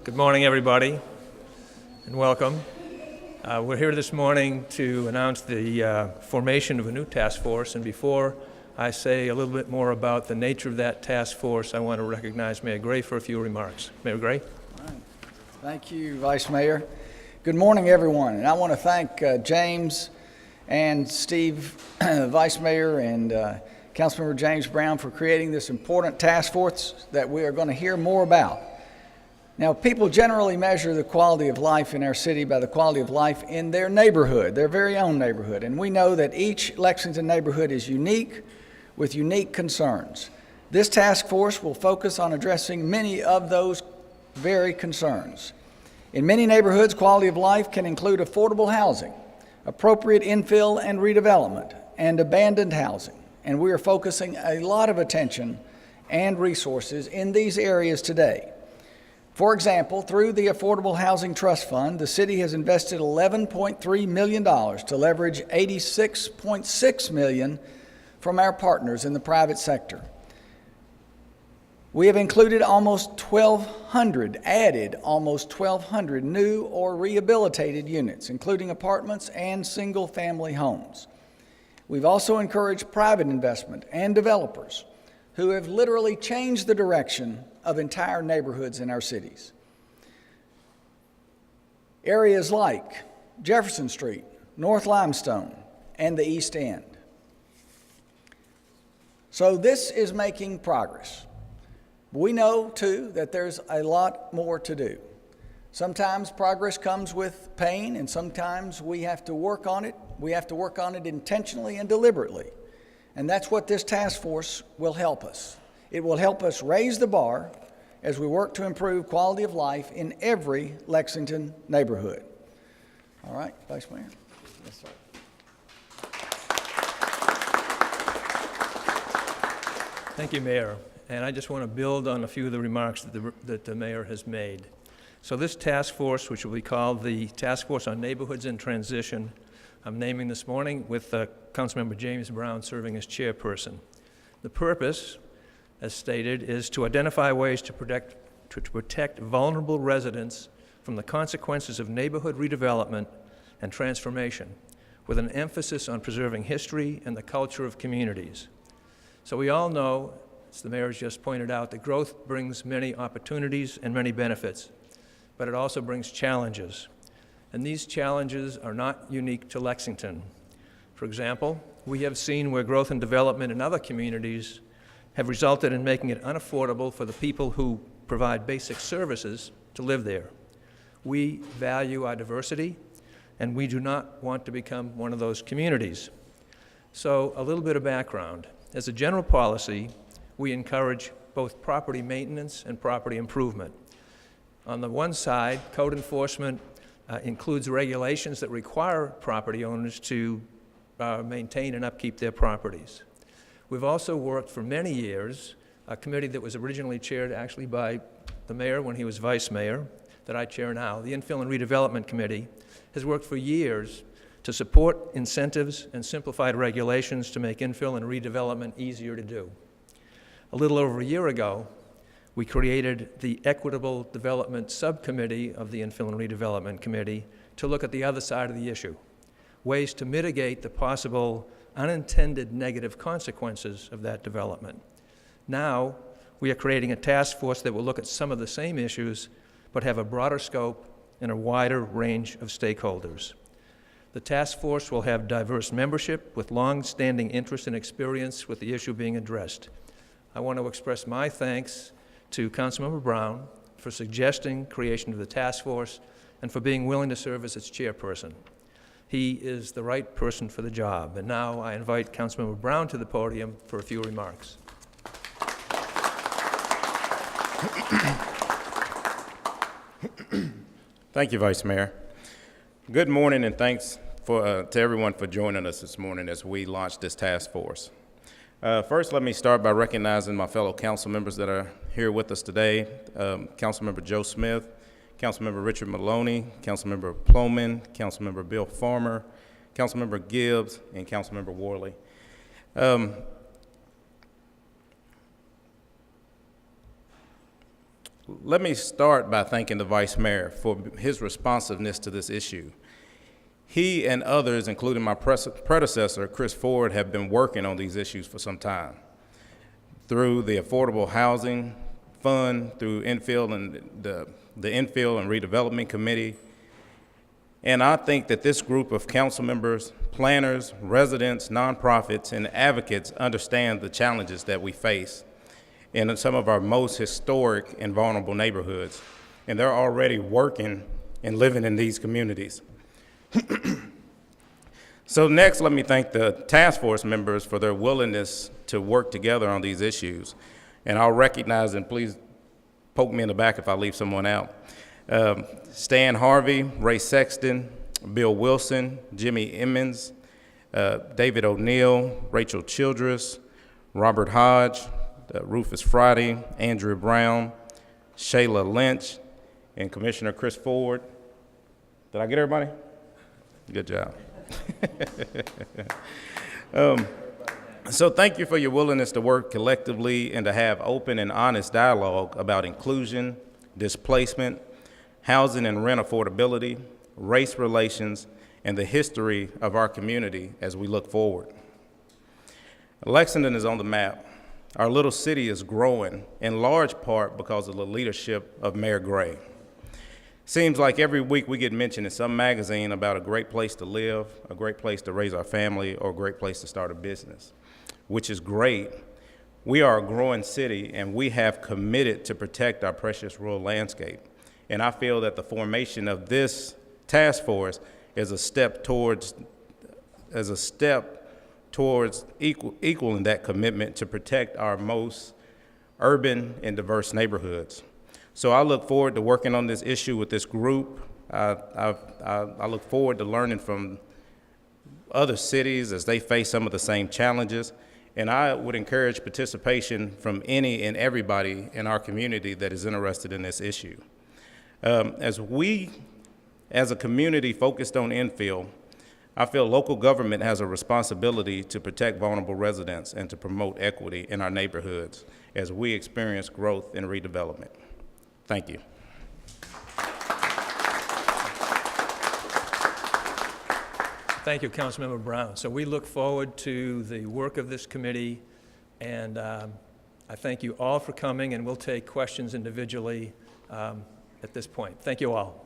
Good morning, everybody, and welcome. We're here this morning to announce the formation of a new task force, and before I say a little bit more about the nature of that task force, I want to recognize Mayor Gray for a few remarks. Mayor Gray? All right. Thank you, Vice Mayor. Good morning, everyone, and I want to thank James and Steve, Vice Mayor, and Councilmember James Brown for creating this important task force that we are going to hear more about. Now, people generally measure the quality of life in our city by the quality of life in their neighborhood, their very own neighborhood. And we know that each Lexington neighborhood is unique with unique concerns. This task force will focus on addressing many of those very concerns. In many neighborhoods, quality of life can include affordable housing, appropriate infill and redevelopment, and abandoned housing. And we are focusing a lot of attention and resources in these areas today. For example, through the Affordable Housing Trust Fund, the city has invested $11.3 million to leverage $86.6 million from our partners in the private sector. We have added almost 1,200 new or rehabilitated units, including apartments and single-family homes. We've also encouraged private investment and developers who have literally changed the direction of entire neighborhoods in our cities. Areas like Jefferson Street, North Limestone, and the East End. So this is making progress. We know, too, that there's a lot more to do. Sometimes progress comes with pain, and sometimes we have to work on it. We have to work on it intentionally and deliberately. And that's what this task force will help us. It will help us raise the bar as we work to improve quality of life in every Lexington neighborhood. All right, Vice Mayor. Yes, sir. Thank you, Mayor. And I just want to build on a few of the remarks that the Mayor has made. So this task force, which will be called the Task Force on Neighborhoods in Transition, I'm naming this morning with Councilmember James Brown serving as chairperson. The purpose, as stated, is to identify ways to protect vulnerable residents from the consequences of neighborhood redevelopment and transformation, with an emphasis on preserving history and the culture of communities. So we all know, as the Mayor has just pointed out, that growth brings many opportunities and many benefits, but it also brings challenges. And these challenges are not unique to Lexington. For example, we have seen where growth and development in other communities have resulted in making it unaffordable for the people who provide basic services to live there. We value our diversity, and we do not want to become one of those communities. So a little bit of background. As a general policy, we encourage both property maintenance and property improvement. On the one side, code enforcement includes regulations that require property owners to maintain and upkeep their properties. We've also worked for many years, a committee that was originally chaired actually by the Mayor when he was Vice Mayor, that I chair now, the Infill and Redevelopment Committee, has worked for years to support incentives and simplified regulations to make infill and redevelopment easier to do. A little over a year ago, we created the Equitable Development Subcommittee of the Infill and Redevelopment Committee to look at the other side of the issue, ways to mitigate the possible unintended negative consequences of that development. Now, we are creating a task force that will look at some of the same issues, but have a broader scope and a wider range of stakeholders. The task force will have diverse membership with long-standing interest and experience with the issue being addressed. I want to express my thanks to Councilmember Brown for suggesting creation of the task force and for being willing to serve as its chairperson. He is the right person for the job. And now I invite Councilmember Brown to the podium for a few remarks. Thank you, Vice Mayor. Good morning, and thanks to everyone for joining us this morning as we launch this task force. First, let me start by recognizing my fellow council members that are here with us today. Councilmember Joe Smith, Councilmember Richard Maloney, Councilmember Plomin, Councilmember Bill Farmer, Councilmember Gibbs, and Councilmember Worley. Let me start by thanking the Vice Mayor for his responsiveness to this issue. He and others, including my predecessor, Chris Ford, have been working on these issues for some time. Through the Affordable Housing Fund, through infill and the Infill and Redevelopment Committee. And I think that this group of council members, planners, residents, nonprofits, and advocates understand the challenges that we face in some of our most historic and vulnerable neighborhoods. And they're already working and living in these communities. So next, let me thank the task force members for their willingness to work together on these issues. And I'll recognize, and please poke me in the back if I leave someone out, Stan Harvey, Ray Sexton, Bill Wilson, Jimmy Emmons, David O'Neill, Rachel Childress, Robert Hodge, Rufus Friday, Andrew Brown, Shayla Lynch, and Commissioner Chris Ford. Did I get everybody? Good job. So thank you for your willingness to work collectively and to have open and honest dialogue about inclusion, displacement, housing and rent affordability, race relations, and the history of our community as we look forward. Lexington is on the map. Our little city is growing, in large part because of the leadership of Mayor Gray. Seems like every week we get mentioned in some magazine about a great place to live, a great place to raise our family, or a great place to start a business, which is great. We are a growing city, and we have committed to protect our precious rural landscape. And I feel that the formation of this task force is a step towards equaling that commitment to protect our most urban and diverse neighborhoods. So I look forward to working on this issue with this group. I look forward to learning from other cities as they face some of the same challenges. And I would encourage participation from any and everybody in our community that is interested in this issue. As a community focused on infill, I feel local government has a responsibility to protect vulnerable residents and to promote equity in our neighborhoods as we experience growth and redevelopment. Thank you. Thank you, Councilmember Brown. So we look forward to the work of this committee, and I thank you all for coming, and we'll take questions individually at this point. Thank you all.